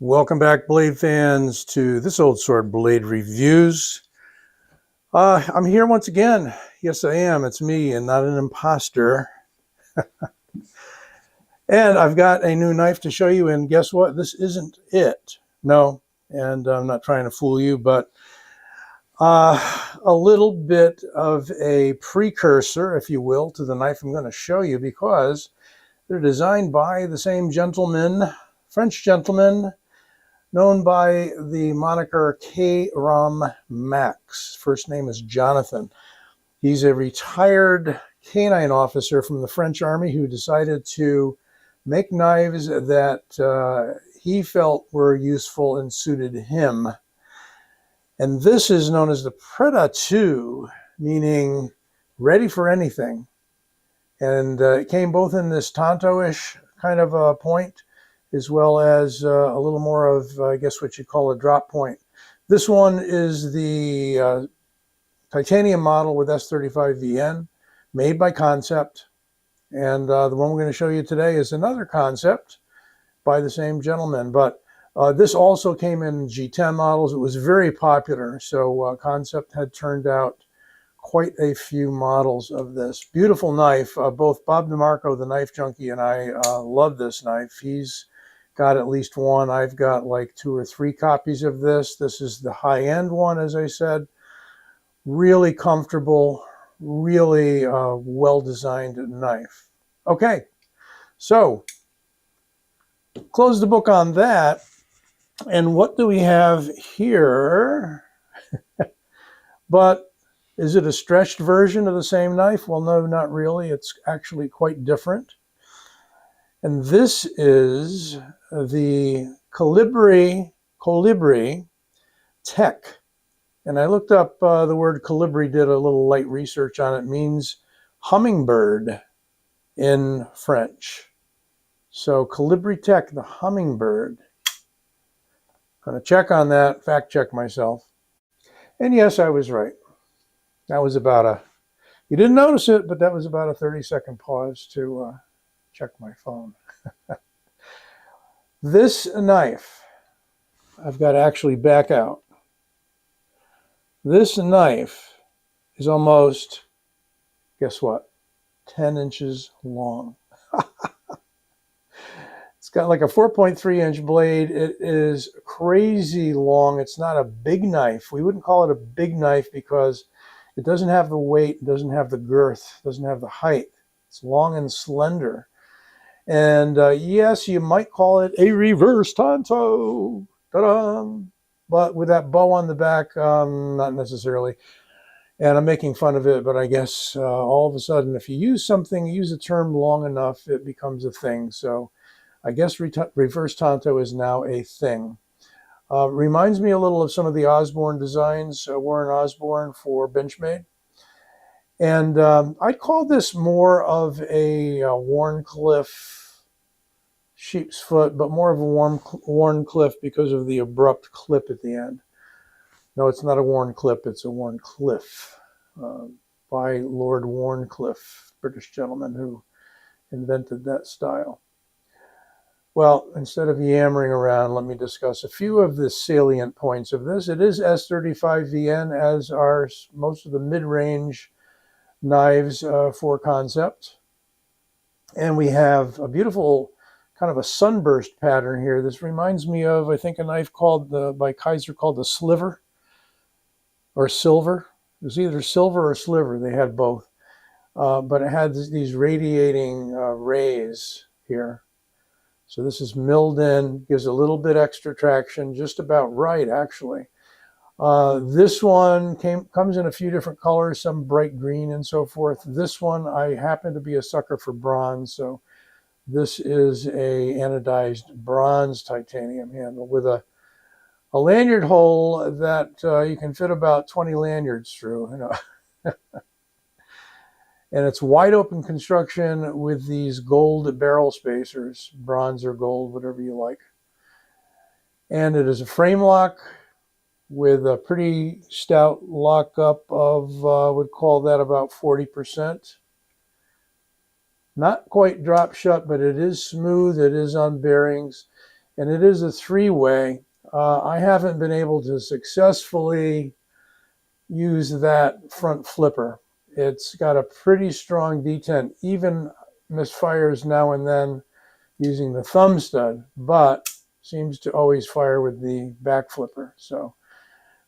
Welcome back, blade fans, to This Old Sword Blade Reviews. I'm here once again. Yes, I am. It's me and not an imposter. And I've got a new knife to show you, and guess what? This isn't it. No, and I'm not trying to fool you, but a little bit of a precursor, if you will, to the knife I'm going to show you, because they're designed by the same gentleman, French gentleman, known by the moniker KMaxrom. First name is Jonathan. He's a retired canine officer from the French Army who decided to make knives that he felt were useful and suited him. And this is known as the Pretatout, meaning ready for anything. And it came both in this Tonto-ish kind of a point, as well as a little more of, I guess, what you call a drop point. This one is the titanium model with S35VN, made by Kansept. And the one we're going to show you today is another Kansept by the same gentleman. But this also came in G10 models. It was very popular, so Kansept had turned out quite a few models of this. Beautiful knife. Both Bob DeMarco, the knife junkie, and I love this knife. He's got at least one. I've got like 2 or 3 copies of this. This is the high-end one, as I said. Really comfortable, really well-designed knife. Okay, so close the book on that. And what do we have here? But is it a stretched version of the same knife? Well, no, not really. It's actually quite different. And this is the Colibri Tech. And I looked up the word Colibri, did a little light research on it. It means hummingbird in French. So Colibri Tech, the hummingbird. Going to check on that, fact check myself. And yes, I was right. That was about you didn't notice it, but that was about a 30-second pause to check my phone. This knife, I've got to actually back out. This knife is almost, guess what, 10 inches long. It's got like a 4.3-inch blade. It is crazy long. It's not a big knife. We wouldn't call it a big knife because it doesn't have the weight, it doesn't have the girth, it doesn't have the height. It's long and slender. And yes, you might call it a reverse Tonto. Ta-da! But with that bow on the back, not necessarily. And I'm making fun of it, but I guess all of a sudden, if you use something, use a term long enough, it becomes a thing. So I guess reverse Tonto is now a thing. Reminds me a little of some of the Osborne designs, Warren Osborne for Benchmade. And I'd call this more of a Wharncliffe sheep's foot, but more of a Wharncliffe because of the abrupt clip at the end. No, it's not a Wharncliffe, it's a Wharncliffe by Lord Wharncliffe, British gentleman who invented that style. Well, instead of yammering around, let me discuss a few of the salient points of this. It is S35VN, as are most of the mid-range knives for Kansept. And we have a beautiful kind of a sunburst pattern here. This reminds me of, I think, a knife called by Kaiser called the Sliver or Silver. It was either Silver or Sliver. They had both. But it had these radiating rays here. So this is milled in, gives a little bit extra traction, just about right, actually. This one comes in a few different colors, some bright green and so forth. This one, I happen to be a sucker for bronze, so this is a anodized bronze titanium handle with a lanyard hole that you can fit about 20 lanyards through. You know. And it's wide open construction with these gold barrel spacers, bronze or gold, whatever you like. And it is a frame lock with a pretty stout lockup of, I would call that about 40%. Not quite drop shut, but it is smooth, it is on bearings. and it is a 3-way. I haven't been able to successfully use that front flipper. It's got a pretty strong detent, even misfires now and then using the thumb stud, but seems to always fire with the back flipper. So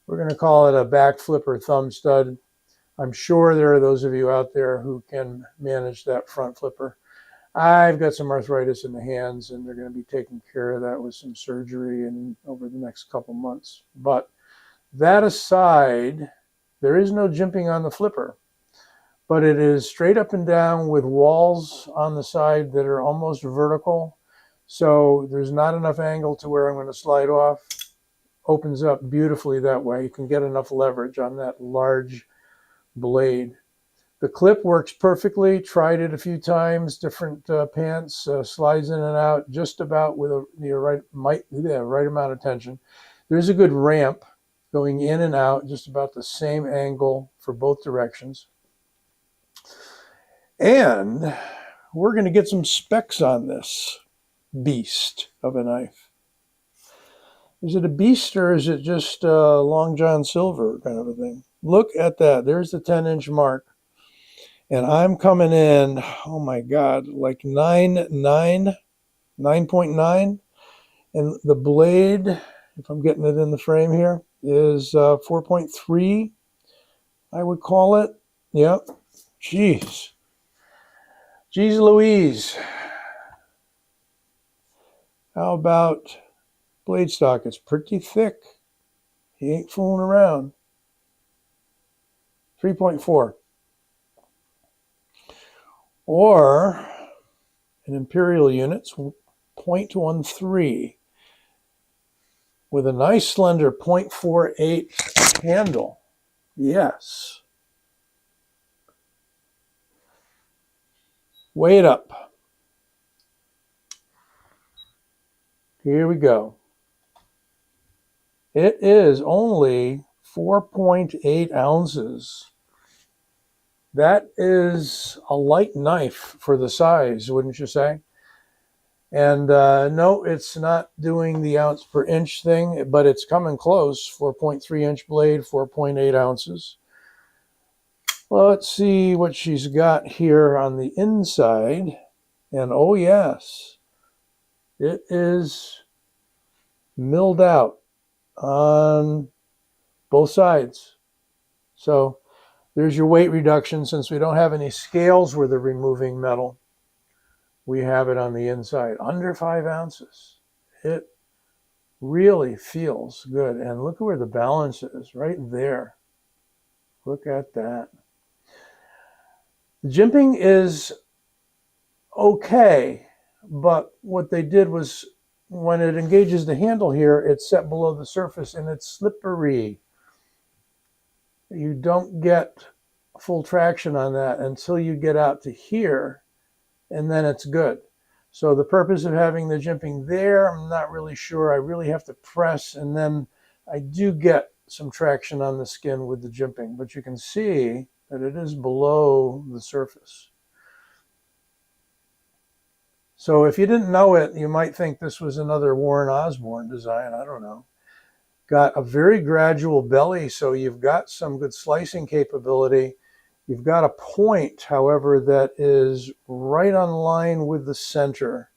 we're going to call it a back flipper thumb stud. I'm sure there are those of you out there who can manage that front flipper. I've got some arthritis in the hands, and they're going to be taking care of that with some surgery and over the next couple months. But that aside, there is no jimping on the flipper, but it is straight up and down with walls on the side that are almost vertical. So there's not enough angle to where I'm going to slide off. Opens up beautifully that way. You can get enough leverage on that large blade. The clip works perfectly. Tried it a few times, different pants, slides in and out just about with the right amount of tension. There's a good ramp going in and out, just about the same angle for both directions. And we're going to get some specs on this beast of a knife. Is it a beast or is it just Long John Silver kind of a thing? Look at that. There's the 10-inch mark. And I'm coming in, oh my God, like 9.9. And the blade, if I'm getting it in the frame here, is 4.3, I would call it. Yep. Jeez. Jeez Louise. How about blade stock? It's pretty thick. He ain't fooling around. 3.4. Or in imperial units, 0.13 with a nice slender 0.48 handle. Yes. Weigh it up. Here we go. It is only 4.8 ounces. That is a light knife for the size, wouldn't you say? And no, it's not doing the ounce per inch thing, but it's coming close. 4.3-inch blade, 4.8 ounces. Well, let's see what she's got here on the inside. And oh yes, it is milled out on both sides. So there's your weight reduction. Since we don't have any scales where they're removing metal, we have it on the inside, under 5 ounces. It really feels good. And look at where the balance is, right there. Look at that. The jimping is okay, but what they did was when it engages the handle here, it's set below the surface and it's slippery. You don't get full traction on that until you get out to here, and then it's good. So the purpose of having the jimping there, I'm not really sure. I really have to press, and then I do get some traction on the skin with the jimping, but you can see that it is below the surface. So if you didn't know it, you might think this was another Warren Osborne design. I don't know. Got a very gradual belly, so you've got some good slicing capability. You've got a point, however, that is right on line with the center.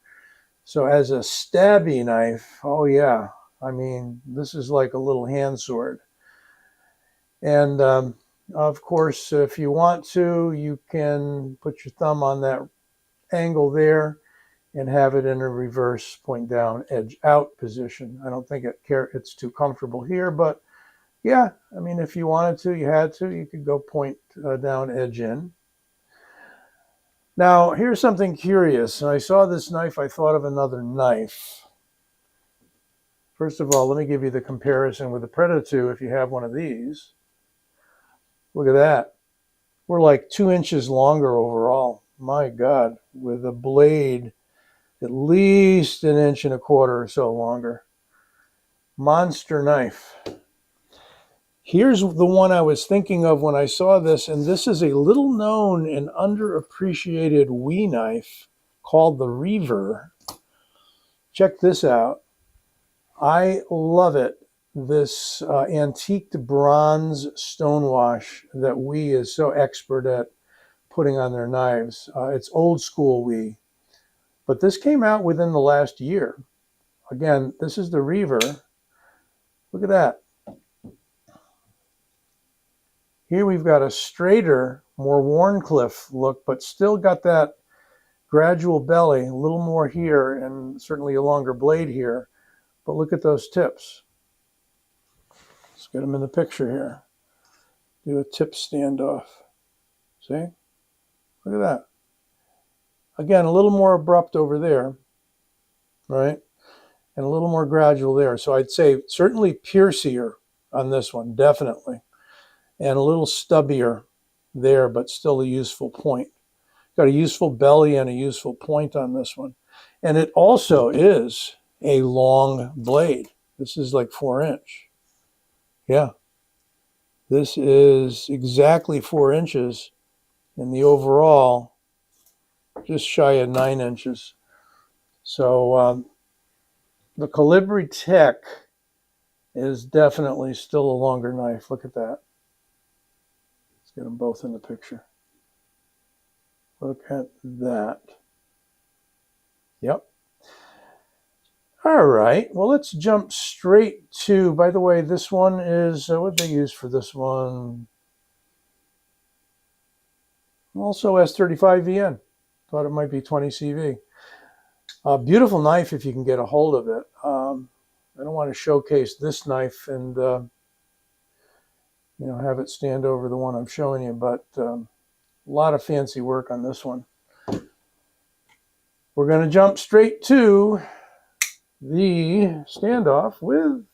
So as a stabby knife, oh yeah, I mean, this is like a little hand sword. And of course, if you want to, you can put your thumb on that angle there and have it in a reverse point down, edge out position. I don't think it's too comfortable here, but yeah, I mean, if you wanted to, you had to, you could go point down, edge in. Now, here's something curious. When I saw this knife, I thought of another knife. First of all, let me give you the comparison with the Pretatout if you have one of these. Look at that. We're like 2 inches longer overall. My God, with a blade at least 1.25 inches or so longer. Monster knife. Here's the one I was thinking of when I saw this, and this is a little known and underappreciated Wee knife called the Reaver. Check this out. I love it. This antiqued bronze stonewash that WE is so expert at putting on their knives. It's old school WE, but this came out within the last year. Again, this is the Reaver. Look at that. Here we've got a straighter, more Warncliffe look, but still got that gradual belly, a little more here, and certainly a longer blade here. But look at those tips. Let's get them in the picture here. Do a tip standoff. See? Look at that. Again, a little more abrupt over there, right? And a little more gradual there. So I'd say certainly piercier on this one, definitely. And a little stubbier there, but still a useful point. Got a useful belly and a useful point on this one. And it also is a long blade. This is like 4-inch. Yeah. This is exactly 4 inches. And the overall, just shy of 9 inches. So the Colibri Tech is definitely still a longer knife. Look at that. Let's get them both in the picture. Look at that. Yep. All right. Well, let's jump straight to, by the way, this one is, what did they use for this one? Also S35VN. Thought it might be 20CV. Beautiful knife if you can get a hold of it. I don't want to showcase this knife and you know, have it stand over the one I'm showing you, but a lot of fancy work on this one. We're going to jump straight to the standoff with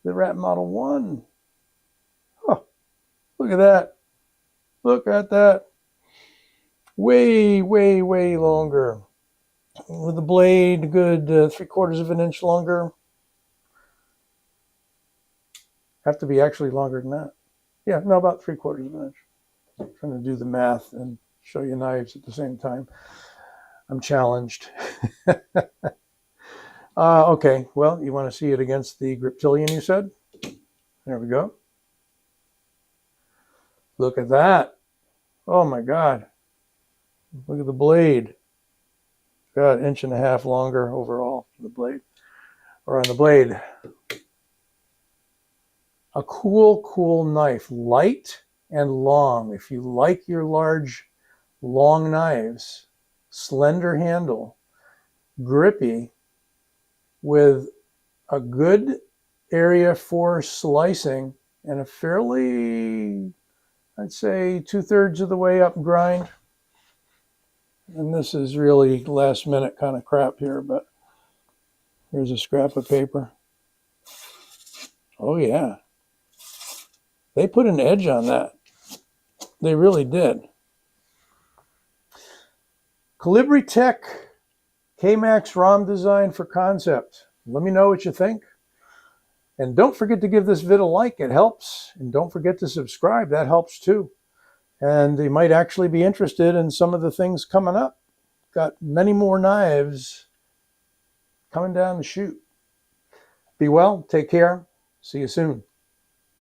the Rat Model 1. Oh, look at that. Look at that. Way, way, way longer. With the blade a good 3/4 of an inch longer. Have to be actually longer than that. Yeah, no, about 3/4 of an inch. I'm trying to do the math and show you knives at the same time. I'm challenged. Okay, well, you want to see it against the Griptilian, you said? There we go. Look at that. Oh my God. Look at the blade. Got 1.5 inches longer overall on the blade, or on the blade. A cool, cool knife, light and long. If you like your large, long knives, slender handle, grippy, with a good area for slicing and a fairly, I'd say, 2/3 of the way up grind. And this is really last minute kind of crap here, but here's a scrap of paper. Oh yeah. They put an edge on that. They really did. Colibri Tech KMaxrom design for Kansept. Let me know what you think. And don't forget to give this vid a like. It helps. And don't forget to subscribe. That helps too. And you might actually be interested in some of the things coming up. Got many more knives coming down the chute. Be well. Take care. See you soon.